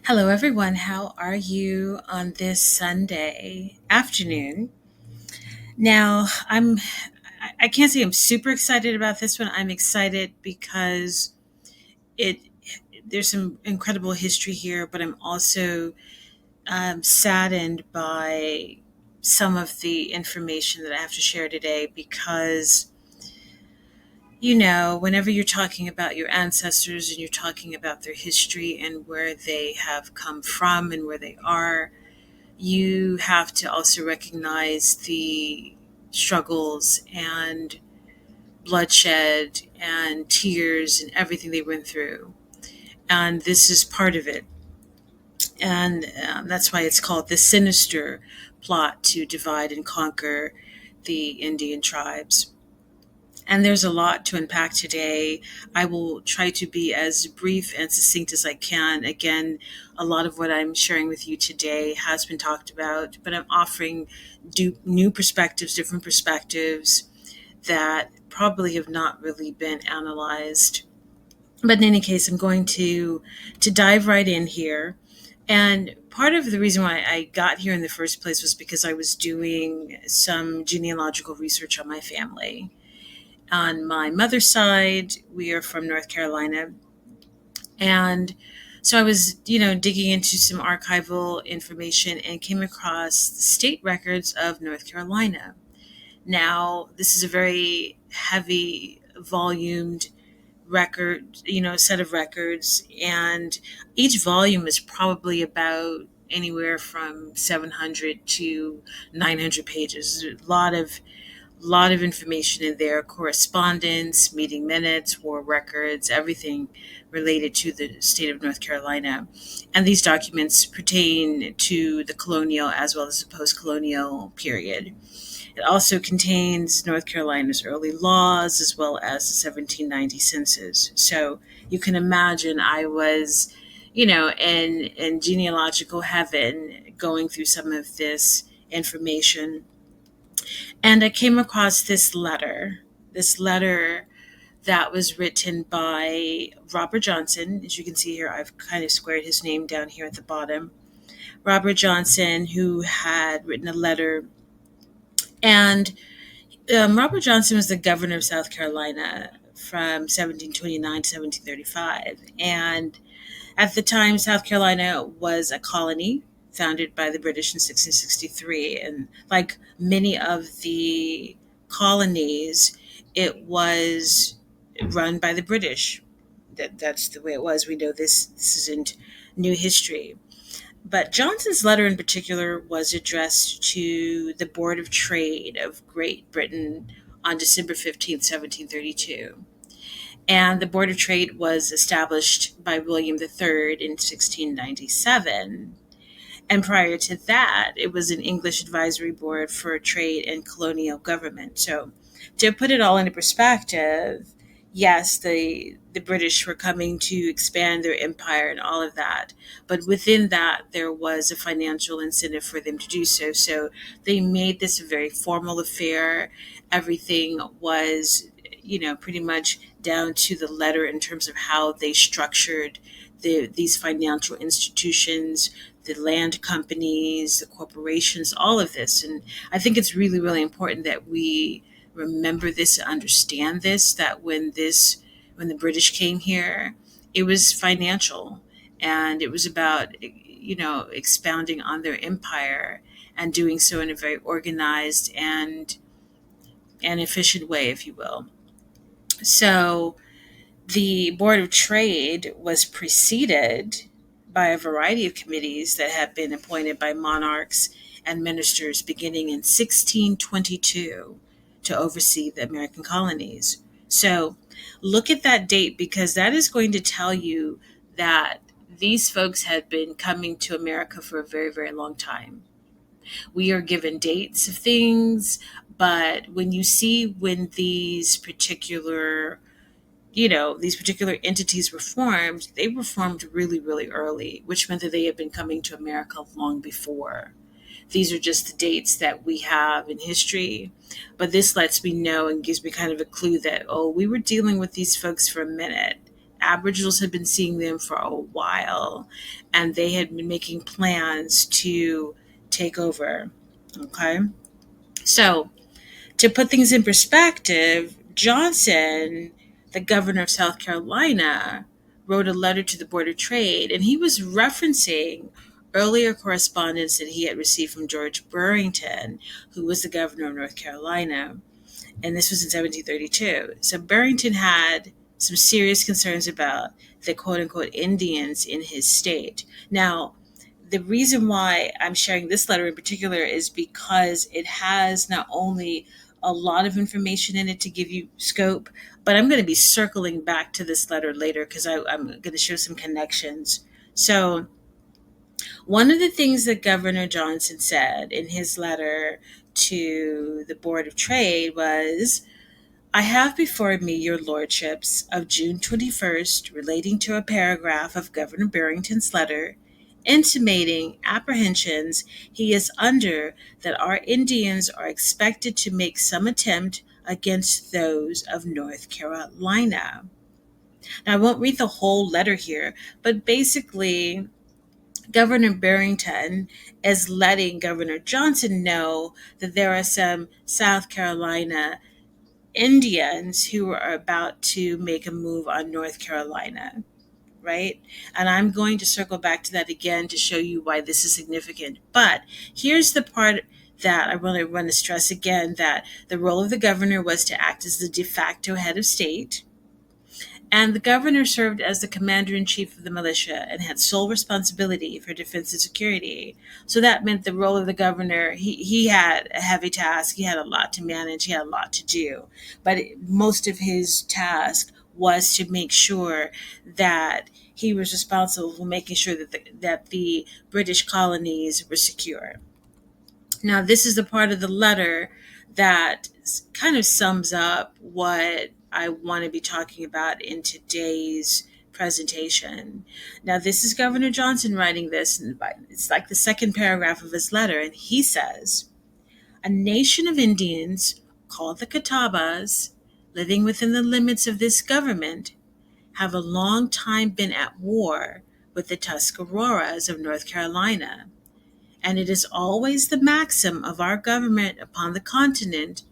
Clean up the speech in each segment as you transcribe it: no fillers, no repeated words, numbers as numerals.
Hello, everyone. How are you on this Sunday afternoon? Now, I can't say I'm super excited about this one. I'm excited because it there's some incredible history here, but I'm also saddened by some of the information that I have to share today because whenever you're talking about your ancestors and you're talking about their history and where they have come from and where they are, you have to also recognize the struggles and bloodshed and tears and everything they went through. And this is part of it. And that's why it's called the sinister plot to divide and conquer the Indian tribes. And there's a lot to unpack today. I will try to be as brief and succinct as I can. Again, a lot of what I'm sharing with you today has been talked about, but I'm offering new perspectives, different perspectives that probably have not really been analyzed. But in any case, I'm going to dive right in here. And part of the reason why I got here in the first place was because I was doing some genealogical research on my family. On my mother's side, we are from North Carolina. And so I was, digging into some archival information and came across the state records of North Carolina. Now, this is a very heavy volumed record, set of records, and each volume is probably about anywhere from 700 to 900 pages. There's a lot of information in there, correspondence, meeting minutes, war records, everything related to the state of North Carolina. And these documents pertain to the colonial as well as the post colonial period. It also contains North Carolina's early laws as well as the 1790 census. So you can imagine I was, in genealogical heaven going through some of this information, and I came across this letter that was written by Robert Johnson. As you can see here, I've kind of squared his name down here at the bottom. Robert Johnson, who had written a letter, and Robert Johnson was the governor of South Carolina from 1729 to 1735. And at the time, South Carolina was a colony founded by the British in 1663. And like many of the colonies, it was run by the British. That's the way it was. We know this isn't new history. But Johnson's letter in particular was addressed to the Board of Trade of Great Britain on December 15th, 1732. And the Board of Trade was established by William III in 1697. And prior to that, it was an English advisory board for trade and colonial government. So, to put it all into perspective, yes, the British were coming to expand their empire and all of that. But within that, there was a financial incentive for them to do so. So, they made this a very formal affair. Everything was, pretty much down to the letter in terms of how they structured these financial institutions, the land companies, the corporations, all of this. And I think it's really, really important that we remember this and understand this, that when the British came here, it was financial, and it was about, expounding on their empire and doing so in a very organized and efficient way, if you will. So the Board of Trade was preceded by a variety of committees that have been appointed by monarchs and ministers beginning in 1622 to oversee the American colonies. So look at that date, because that is going to tell you that these folks had been coming to America for a very, very long time. We are given dates of things, but when you see when these particular entities were formed, they were formed really, really early, which meant that they had been coming to America long before. These are just the dates that we have in history. But this lets me know and gives me kind of a clue that, oh, we were dealing with these folks for a minute Aboriginals had been seeing them for a while, and they had been making plans to take over. Okay. So, to put things in perspective, Johnson, the governor of South Carolina, wrote a letter to the Board of Trade, and he was referencing earlier correspondence that he had received from George Burrington, who was the governor of North Carolina. And this was in 1732. So Barrington had some serious concerns about the quote unquote Indians in his state. Now, the reason why I'm sharing this letter in particular is because it has not only a lot of information in it to give you scope, but I'm going to be circling back to this letter later because I'm going to show some connections. So, one of the things that Governor Johnson said in his letter to the Board of Trade was, I have before me your lordships of June 21st relating to a paragraph of Governor Barrington's letter intimating apprehensions he is under that our Indians are expected to make some attempt against those of North Carolina. Now, I won't read the whole letter here, but basically, Governor Barrington is letting Governor Johnson know that there are some South Carolina Indians who are about to make a move on North Carolina, right? And I'm going to circle back to that again to show you why this is significant. But here's the part that I really want to stress again, that the role of the governor was to act as the de facto head of state. And the governor served as the commander in chief of the militia and had sole responsibility for defense and security. So that meant the role of the governor, he had a heavy task. He had a lot to manage. He had a lot to do. But most of his task was to make sure that he was responsible for making sure that the British colonies were secure. Now, this is the part of the letter that kind of sums up what I want to be talking about in today's presentation. Now, this is Governor Johnson writing this, and it's like the second paragraph of his letter, and he says, a nation of Indians called the Catawbas, living within the limits of this government, have a long time been at war with the Tuscaroras of North Carolina, and it is always the maxim of our government upon the continent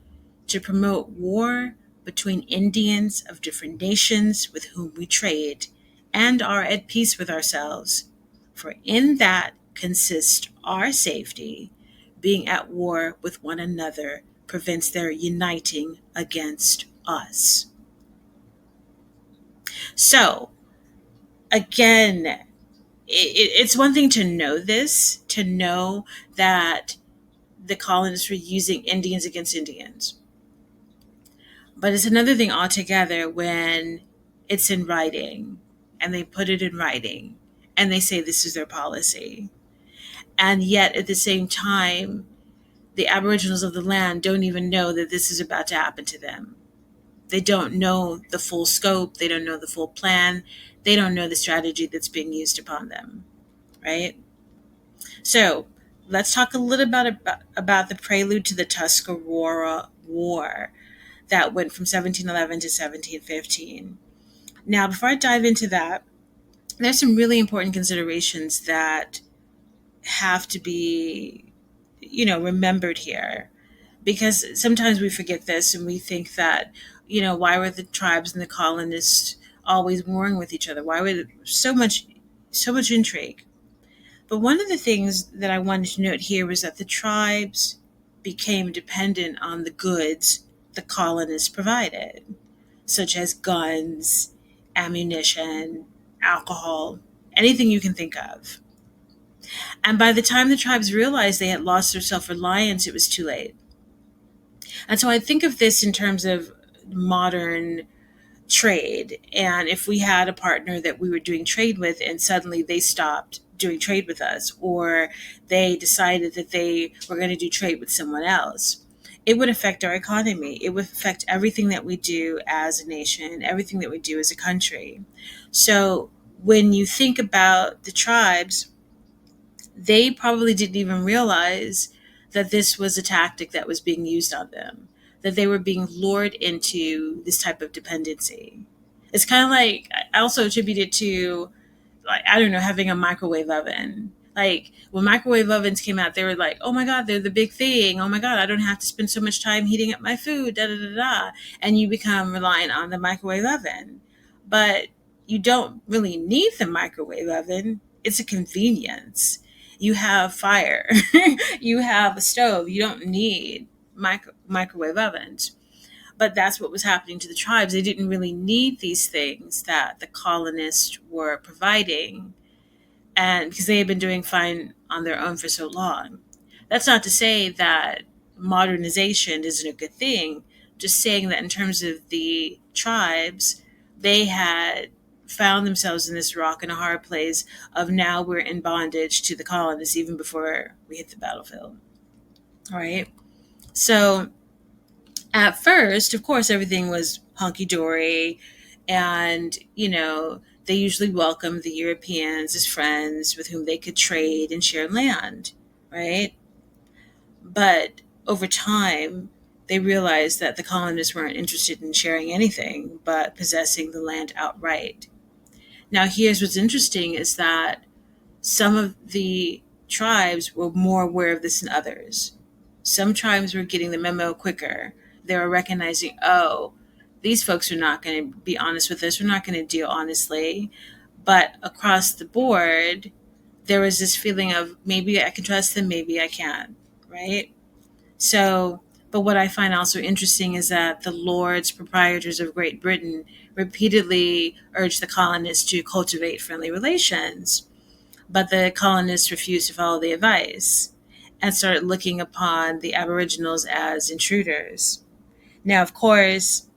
to promote war between Indians of different nations with whom we trade and are at peace with ourselves, for in that consists our safety. Being at war with one another prevents their uniting against us. So, again, it's one thing to know this, to know that the colonists were using Indians against Indians. But it's another thing altogether when it's in writing and they put it in writing and they say this is their policy. And yet at the same time, the Aboriginals of the land don't even know that this is about to happen to them. They don't know the full scope. They don't know the full plan. They don't know the strategy that's being used upon them, right? So let's talk a little about the prelude to the Tuscarora War that went from 1711 to 1715. Now, before I dive into that, there's some really important considerations that have to be, remembered here, because sometimes we forget this and we think that, why were the tribes and the colonists always warring with each other? Why were there so much intrigue? But one of the things that I wanted to note here was that the tribes became dependent on the goods the colonists provided, such as guns, ammunition, alcohol, anything you can think of. And by the time the tribes realized they had lost their self-reliance, it was too late. And so I think of this in terms of modern trade. And if we had a partner that we were doing trade with and suddenly they stopped doing trade with us, or they decided that they were going to do trade with someone else, it would affect our economy. It would affect everything that we do as a nation, everything that we do as a country. So when you think about the tribes, they probably didn't even realize that this was a tactic that was being used on them, that they were being lured into this type of dependency. It's kind of like, I also attribute it to, like, I don't know, having a microwave oven. Like when microwave ovens came out, they were like, oh my God, they're the big thing. Oh my God, I don't have to spend so much time heating up my food, da da da da. And you become reliant on the microwave oven. But you don't really need the microwave oven, it's a convenience. You have fire, you have a stove, you don't need microwave ovens. But that's what was happening to the tribes. They didn't really need these things that the colonists were providing, and because they had been doing fine on their own for so long. That's not to say that modernization isn't a good thing, just saying that in terms of the tribes, they had found themselves in this rock and a hard place of now we're in bondage to the colonists even before we hit the battlefield. All right. So at first, of course, everything was hunky dory, and they usually welcomed the Europeans as friends with whom they could trade and share land, right? But over time, they realized that the colonists weren't interested in sharing anything but possessing the land outright. Now, here's what's interesting is that some of the tribes were more aware of this than others. Some tribes were getting the memo quicker. They were recognizing, oh, these folks are not going to be honest with us. We're not going to deal honestly. But across the board, there was this feeling of maybe I can trust them, maybe I can't, right? So, but what I find also interesting is that the lords proprietors of Great Britain repeatedly urged the colonists to cultivate friendly relations, but the colonists refused to follow the advice and started looking upon the Aboriginals as intruders. Now, of course,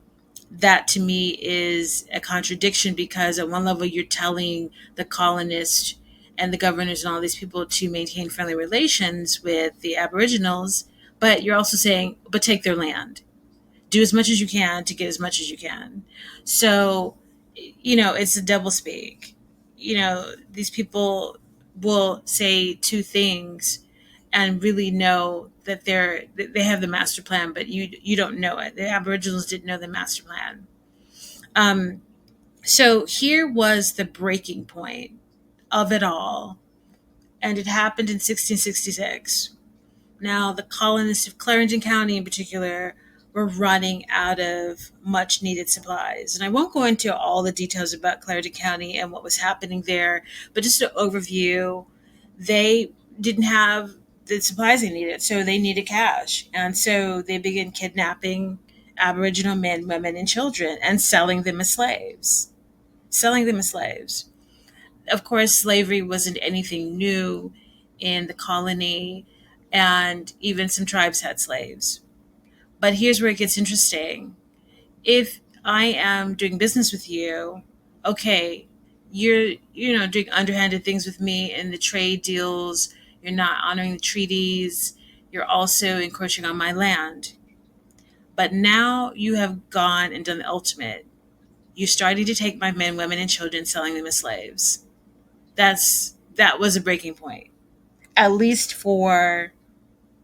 that to me is a contradiction because at one level you're telling the colonists and the governors and all these people to maintain friendly relations with the Aboriginals, but you're also saying, but take their land. Do as much as you can to get as much as you can. So, it's a double speak. These people will say two things and really know that they have the master plan, but you don't know it. The Aboriginals didn't know the master plan. Um, so here was the breaking point of it all, and it happened in 1666. Now, the colonists of Clarendon County in particular were running out of much needed supplies. And I won't go into all the details about Clarendon County and what was happening there, but just an overview, they didn't have the supplies they needed, so they needed cash. And so they began kidnapping Aboriginal men, women, and children and selling them as slaves. Selling them as slaves. Of course, slavery wasn't anything new in the colony, and even some tribes had slaves. But here's where it gets interesting. If I am doing business with you, okay, you're doing underhanded things with me in the trade deals, you're not honoring the treaties, you're also encroaching on my land. But now you have gone and done the ultimate. You're starting to take my men, women, and children, selling them as slaves. That was a breaking point, at least for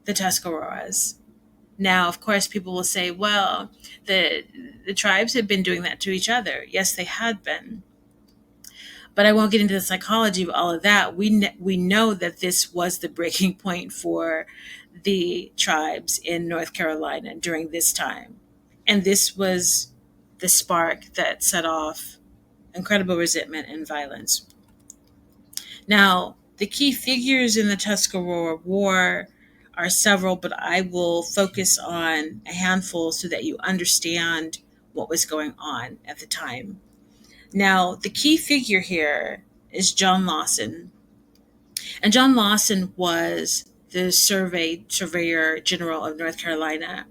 the Tuscaroras. Now, of course, people will say, well, the tribes have been doing that to each other. Yes, they had been. But I won't get into the psychology of all of that. We know that this was the breaking point for the tribes in North Carolina during this time. And this was the spark that set off incredible resentment and violence. Now, the key figures in the Tuscarora War are several, but I will focus on a handful so that you understand what was going on at the time. Now, the key figure here is John Lawson. And John Lawson was the surveyor general of North Carolina.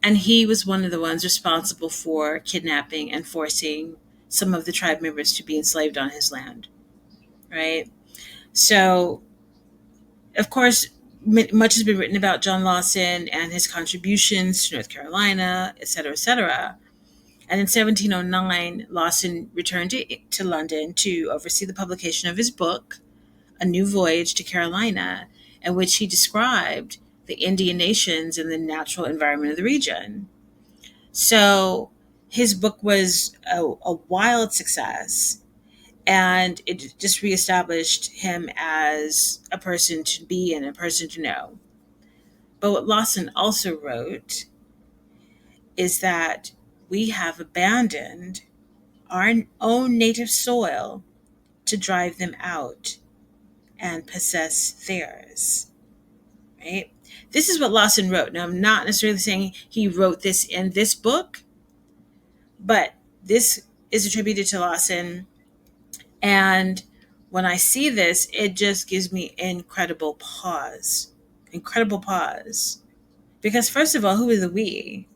And he was one of the ones responsible for kidnapping and forcing some of the tribe members to be enslaved on his land. Right? So, of course, much has been written about John Lawson and his contributions to North Carolina, et cetera, et cetera. And in 1709, Lawson returned to London to oversee the publication of his book, A New Voyage to Carolina, in which he described the Indian nations and the natural environment of the region. So His book was a wild success, and it just reestablished him as a person to be and a person to know. But what Lawson also wrote is that we have abandoned our own native soil to drive them out and possess theirs. Right? This is what Lawson wrote. Now, I'm not necessarily saying he wrote this in this book, but this is attributed to Lawson. And when I see this, it just gives me incredible pause. Incredible pause. Because, first of all, who are the we?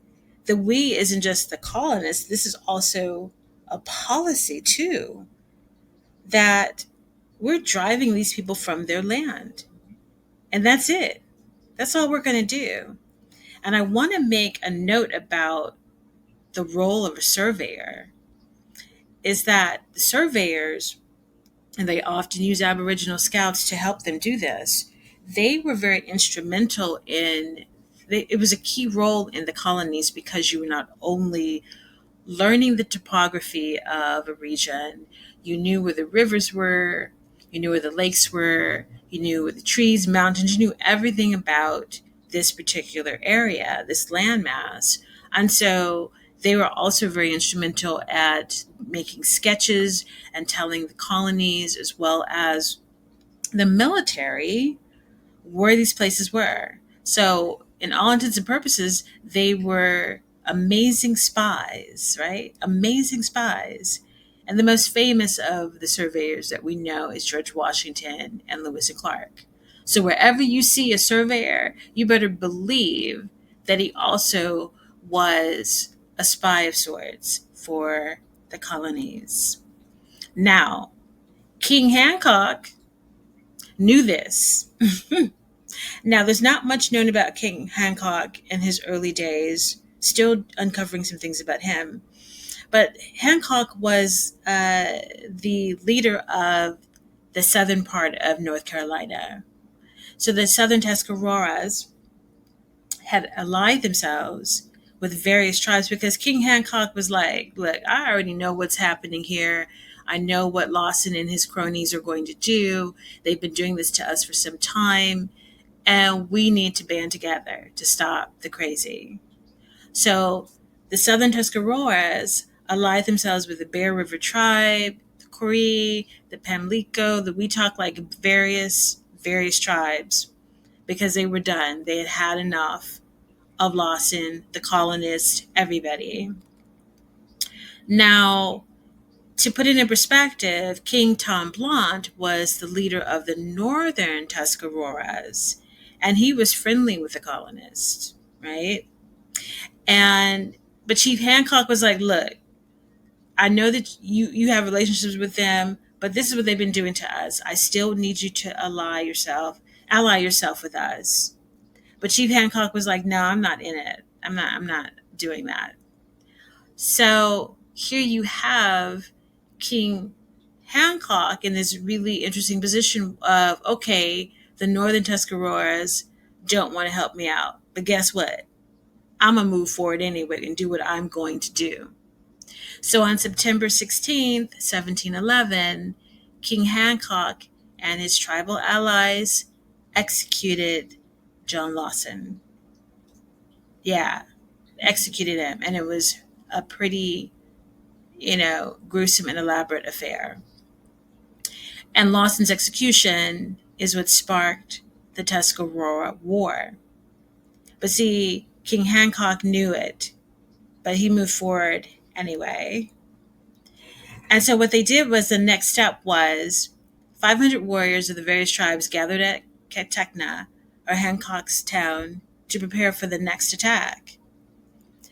The we isn't just the colonists, this is also a policy, too, that we're driving these people from their land. And that's it. That's all we're going to do. And I want to make a note about the role of a surveyor is that the surveyors, and they often use Aboriginal scouts to help them do this, they were very instrumental in, it was a key role in the colonies because you were not only learning the topography of a region, you knew where the rivers were, you knew where the lakes were, you knew where the trees, mountains, you knew everything about this particular area, this landmass. And so they were also very instrumental at making sketches and telling the colonies as well as the military where these places were. So, in all intents and purposes, they were amazing spies, right? Amazing spies. And the most famous of the surveyors that we know is George Washington and Lewis and Clark. So, wherever you see a surveyor, you better believe that he also was a spy of sorts for the colonies. Now, King Hancock knew this. Now, there's not much known about King Hancock in his early days, still uncovering some things about him. But Hancock was the leader of the southern part of North Carolina. So the southern Tuscaroras had allied themselves with various tribes because King Hancock was like, look, I already know what's happening here. I know what Lawson and his cronies are going to do. They've been doing this to us for some time. And we need to band together to stop the crazy. So the Southern Tuscaroras allied themselves with the Bear River tribe, the Cree, the Pamlico, the Wetak, like various tribes, because they were done. They had had enough of Lawson, the colonists, everybody. Now, to put it in perspective, King Tom Blunt was the leader of the northern Tuscaroras, and he was friendly with the colonists, right? And but Chief Hancock was like, look, I know that you have relationships with them, but this is what they've been doing to us. I still need you to ally yourself with us. But Chief Hancock was like, no, I'm not in it. I'm not doing that. So here you have King Hancock in this really interesting position of, okay, the Northern Tuscaroras don't want to help me out. But guess what? I'm going to move forward anyway and do what I'm going to do. So on September 16th, 1711, King Hancock and his tribal allies executed John Lawson. Yeah, executed him. And it was a pretty, gruesome and elaborate affair. And Lawson's execution is what sparked the Tuscarora War. But see, King Hancock knew it, but he moved forward anyway. And so what they did was the next step was 500 warriors of the various tribes gathered at Catechna, or Hancock's town, to prepare for the next attack.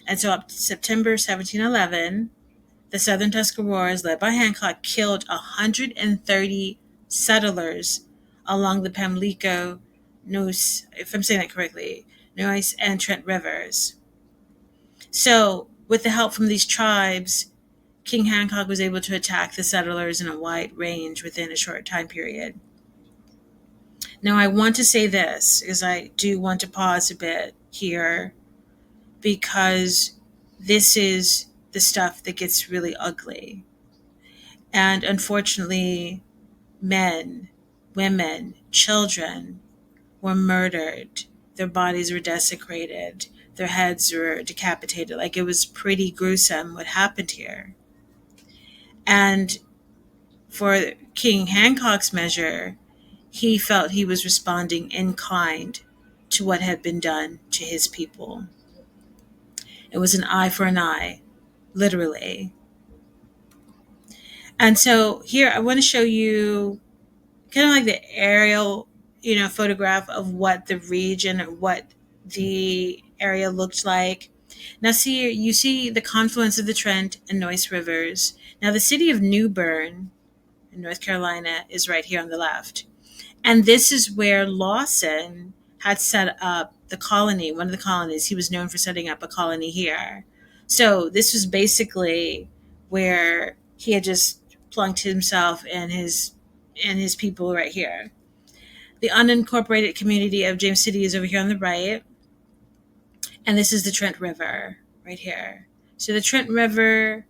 And so up to September 1711, the Southern Tuscaroras, led by Hancock, killed 130 settlers along the Pamlico, Neuse, if I'm saying that correctly, Neuse and Trent rivers. So, with the help from these tribes, King Hancock was able to attack the settlers in a wide range within a short time period. Now, I want to say this, because I do want to pause a bit here, because this is the stuff that gets really ugly. And unfortunately, men, women, children were murdered. Their bodies were desecrated. Their heads were decapitated. Like, it was pretty gruesome what happened here. And for King Hancock's measure, he felt he was responding in kind to what had been done to his people. It was an eye for an eye, literally. And so here I want to show you kind of like the aerial, photograph of what the region or what the area looked like. Now, see, you see the confluence of the Trent and Neuss rivers. Now, the city of New Bern in North Carolina is right here on the left. And this is where Lawson had set up the colony, one of the colonies. He was known for setting up a colony here. So this was basically where he had just plunked himself and his people right here. The unincorporated community of James City is over here on the right. And this is the Trent River right here. So the Trent River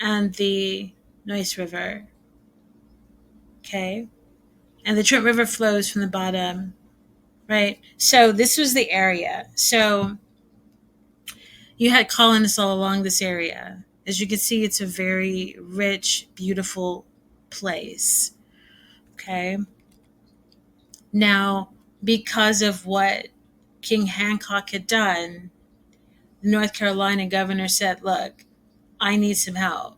and the Neuss River. Okay. And the Trent River flows from the bottom, right? So this was the area. So you had colonists all along this area. As you can see, it's a very rich, beautiful place. Okay. Now, because of what King Hancock had done, the North Carolina governor said, look, I need some help.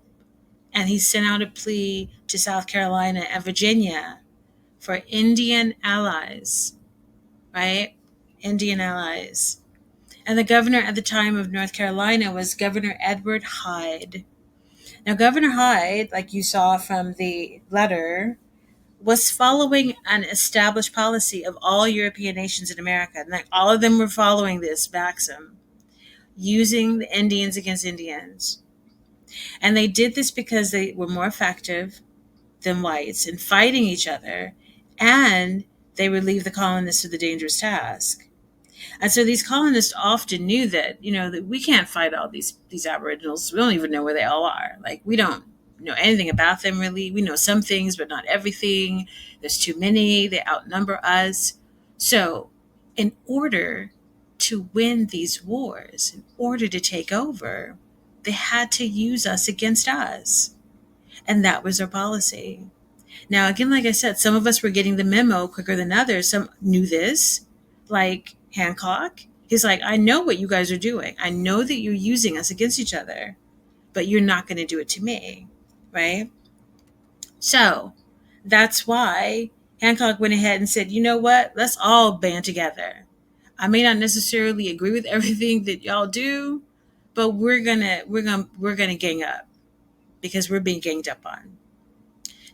And he sent out a plea to South Carolina and Virginia for Indian allies, right? Indian allies. And the governor at the time of North Carolina was Governor Edward Hyde. Now, Governor Hyde, like you saw from the letter, was following an established policy of all European nations in America. And like all of them were following this maxim, using the Indians against Indians. And they did this because they were more effective than whites in fighting each other, and they relieved the colonists of the dangerous task. And so these colonists often knew that, that we can't fight all these Aboriginals. We don't even know where they all are. Like, we don't know anything about them, really. We know some things, but not everything. There's too many. They outnumber us. So in order to win these wars, in order to take over, they had to use us against us. And that was their policy. Now, again, like I said, some of us were getting the memo quicker than others. Some knew this, like Hancock. He's like, I know what you guys are doing. I know that you're using us against each other, but you're not going to do it to me, right? So that's why Hancock went ahead and said, you know what? Let's all band together. I may not necessarily agree with everything that y'all do, but we're gonna gang up because we're being ganged up on.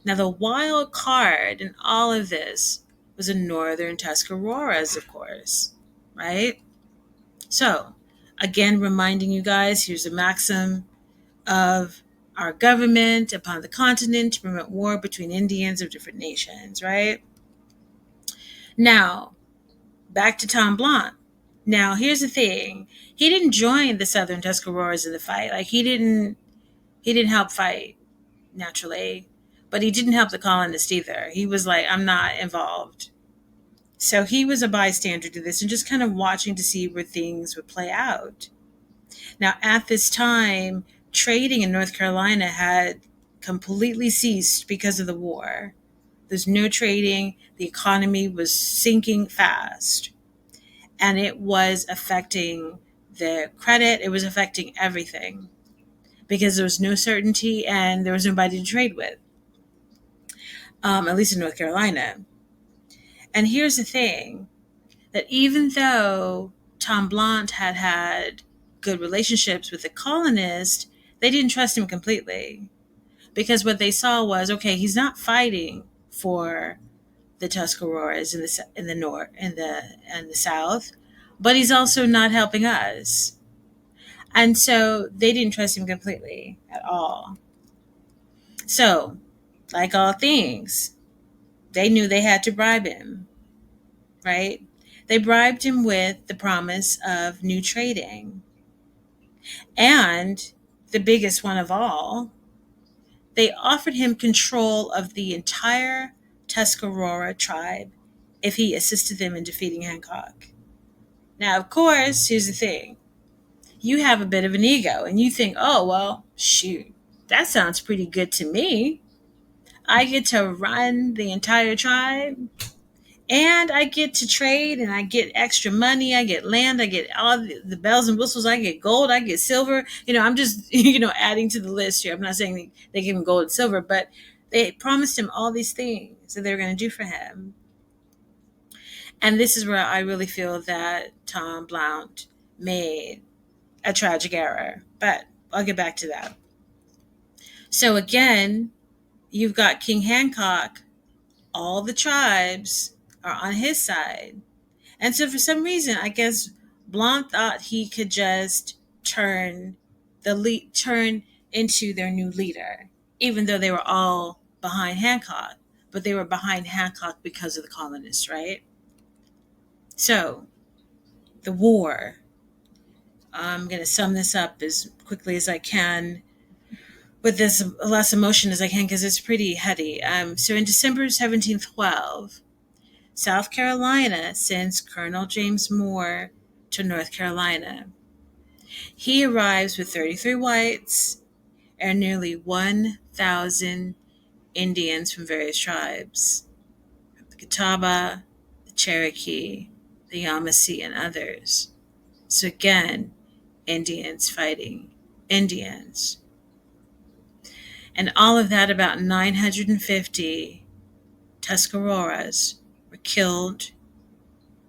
Now, the wild card in all of this was the northern Tuscaroras, of course, right? So, again, reminding you guys, here's a maxim of our government upon the continent to prevent war between Indians of different nations, right? Now, back to Tom Blanc. Now, here's the thing. He didn't join the southern Tuscaroras in the fight. Like, he didn't help fight, naturally, but he didn't help the colonists either. He was like, I'm not involved. So he was a bystander to this and just kind of watching to see where things would play out. Now, at this time, trading in North Carolina had completely ceased because of the war. There's no trading. The economy was sinking fast. And it was affecting the credit. It was affecting everything because there was no certainty and there was nobody to trade with, at least in North Carolina. And here's the thing, that even though Tom Blanc had good relationships with the colonists, they didn't trust him completely because what they saw was, okay, he's not fighting for the Tuscaroras in the north and the south, but he's also not helping us. And so they didn't trust him completely at all. So, like all things, they knew they had to bribe him, right? They bribed him with the promise of new trading. And the biggest one of all, they offered him control of the entire Tuscarora tribe if he assisted them in defeating Hancock. Now, of course, here's the thing. You have a bit of an ego and you think, oh, well, shoot, that sounds pretty good to me. I get to run the entire tribe and I get to trade and I get extra money. I get land. I get all the bells and whistles. I get gold. I get silver. I'm just, adding to the list here. I'm not saying they give him gold and silver, but they promised him all these things that they were going to do for him. And this is where I really feel that Tom Blount made a tragic error. But I'll get back to that. So again, you've got King Hancock. All the tribes are on his side. And so for some reason, I guess Blanc thought he could just turn into their new leader, even though they were all behind Hancock. But they were behind Hancock because of the colonists, right? So the war. I'm going to sum this up as quickly as I can with as less emotion as I can because it's pretty heady. So in December 1712, South Carolina sends Colonel James Moore to North Carolina. He arrives with 33 whites and nearly 1,000 Indians from various tribes, the Catawba, the Cherokee, the Yamasee, and others. So again, Indians fighting Indians. And all of that, about 950 Tuscaroras were killed,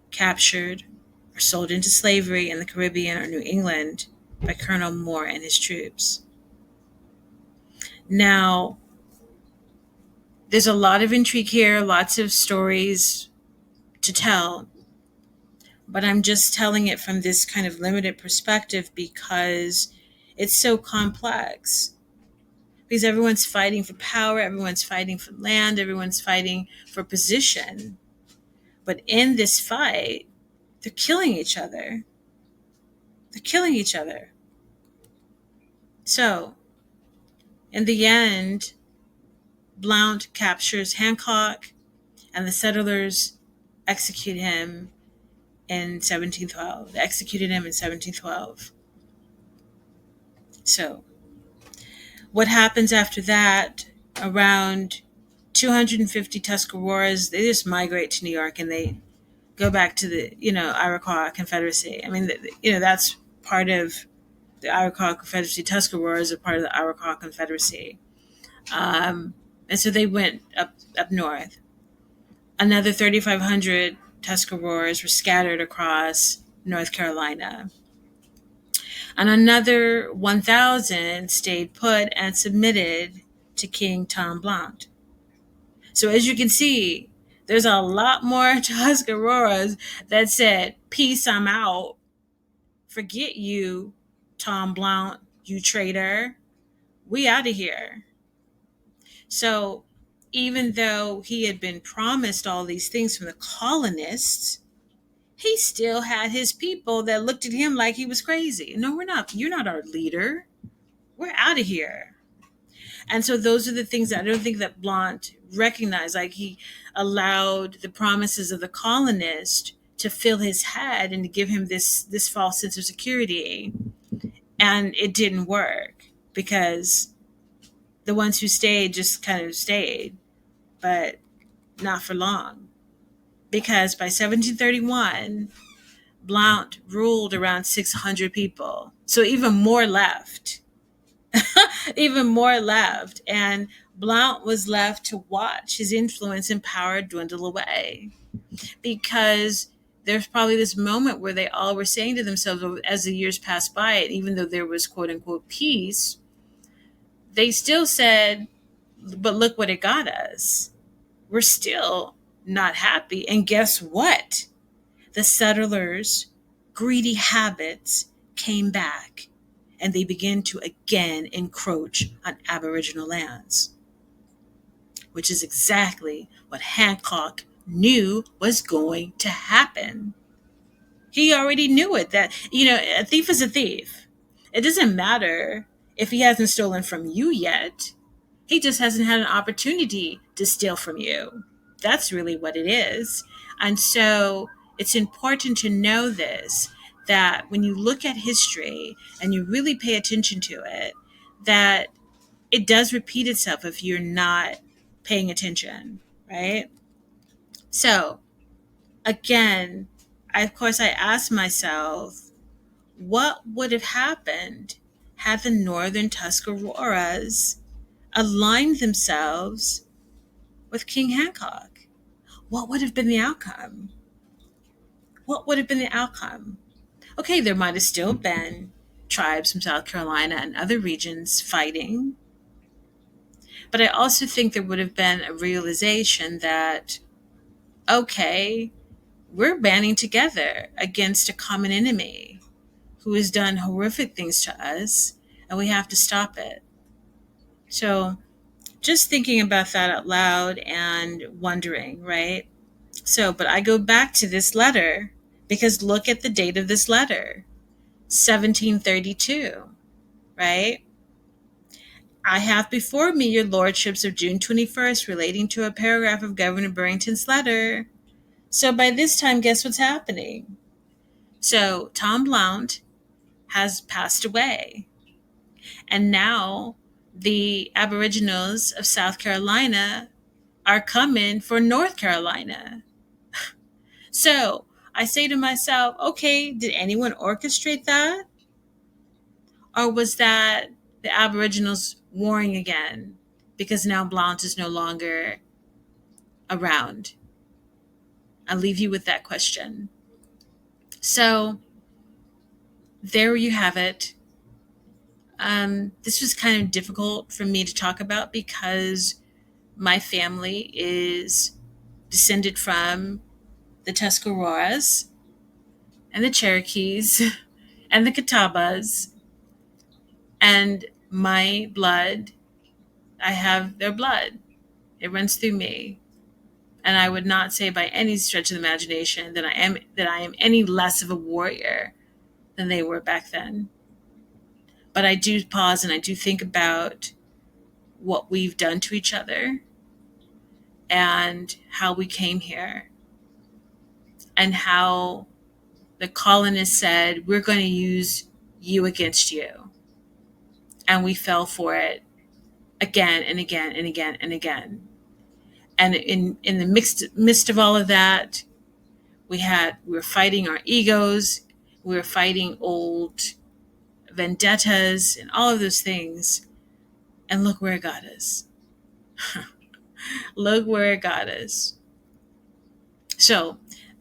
captured, or sold into slavery in the Caribbean or New England by Colonel Moore and his troops. Now, there's a lot of intrigue here, lots of stories to tell, but I'm just telling it from this kind of limited perspective because it's so complex. Because everyone's fighting for power, everyone's fighting for land, everyone's fighting for position. But in this fight, they're killing each other. They're killing each other. So, in the end, Blount captures Hancock and the settlers execute him in 1712. They executed him in 1712. So, what happens after that? Around 250 Tuscaroras, they just migrate to New York and they go back to the, Iroquois Confederacy. I mean, that's part of the Iroquois Confederacy. Tuscaroras are part of the Iroquois Confederacy. And so they went up north. Another 3,500 Tuscaroras were scattered across North Carolina. And another 1,000 stayed put and submitted to King Tom Blount. So as you can see, there's a lot more Tuscaroras that said, peace, I'm out. Forget you, Tom Blount, you traitor. We out of here. So even though he had been promised all these things from the colonists, he still had his people that looked at him like he was crazy. No, we're not. You're not our leader. We're out of here. And so those are the things that I don't think that Blount recognized. Like he allowed the promises of the colonist to fill his head and to give him this false sense of security. And it didn't work because the ones who stayed just kind of stayed, but not for long. Because by 1731, Blount ruled around 600 people. So even more left. Even more left. And Blount was left to watch his influence and power dwindle away. Because there's probably this moment where they all were saying to themselves as the years passed by, and even though there was quote unquote peace, they still said, but look what it got us. We're still not happy. And guess what? The settlers' greedy habits came back and they began to again encroach on Aboriginal lands, which is exactly what Hancock knew was going to happen. He already knew it, that, a thief is a thief. It doesn't matter if he hasn't stolen from you yet. He just hasn't had an opportunity to steal from you. That's really what it is. And so it's important to know this, that when you look at history and you really pay attention to it, that it does repeat itself if you're not paying attention, right? So again, of course, I asked myself, what would have happened had the northern Tuscaroras aligned themselves with King Hancock? What would have been the outcome? What would have been the outcome? Okay, there might have still been tribes from South Carolina and other regions fighting, but I also think there would have been a realization that, okay, we're banding together against a common enemy who has done horrific things to us, and we have to stop it. So, just thinking about that out loud and wondering, right? So, but I go back to this letter because look at the date of this letter, 1732, right? I have before me your lordships of June 21st relating to a paragraph of Governor Barrington's letter. So by this time, guess what's happening? So Tom Blount has passed away. And now the Aboriginals of South Carolina are coming for North Carolina. So I say to myself, okay, did anyone orchestrate that? Or was that the Aboriginals warring again because now Blount is no longer around? I'll leave you with that question. So there you have it. This was kind of difficult for me to talk about because my family is descended from the Tuscaroras and the Cherokees and the Catawbas, and my blood, I have their blood. It runs through me. And I would not say by any stretch of the imagination that I am any less of a warrior than they were back then. But I do pause and I do think about what we've done to each other and how we came here and how the colonists said, we're going to use you against you. And we fell for it again and again and again and again. And in the midst of all of that, we were fighting our egos, we were fighting old vendettas and all of those things. And look where it got us. Look where it got us. So,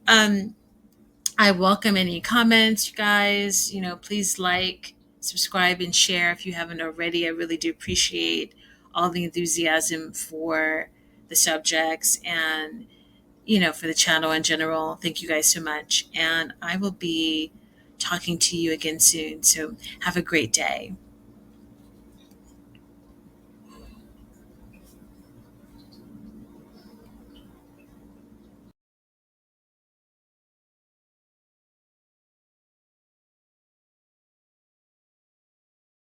I welcome any comments, you guys. Please like, subscribe, and share if you haven't already. I really do appreciate all the enthusiasm for the subjects and, for the channel in general. Thank you guys so much. And I will be talking to you again soon. So have a great day.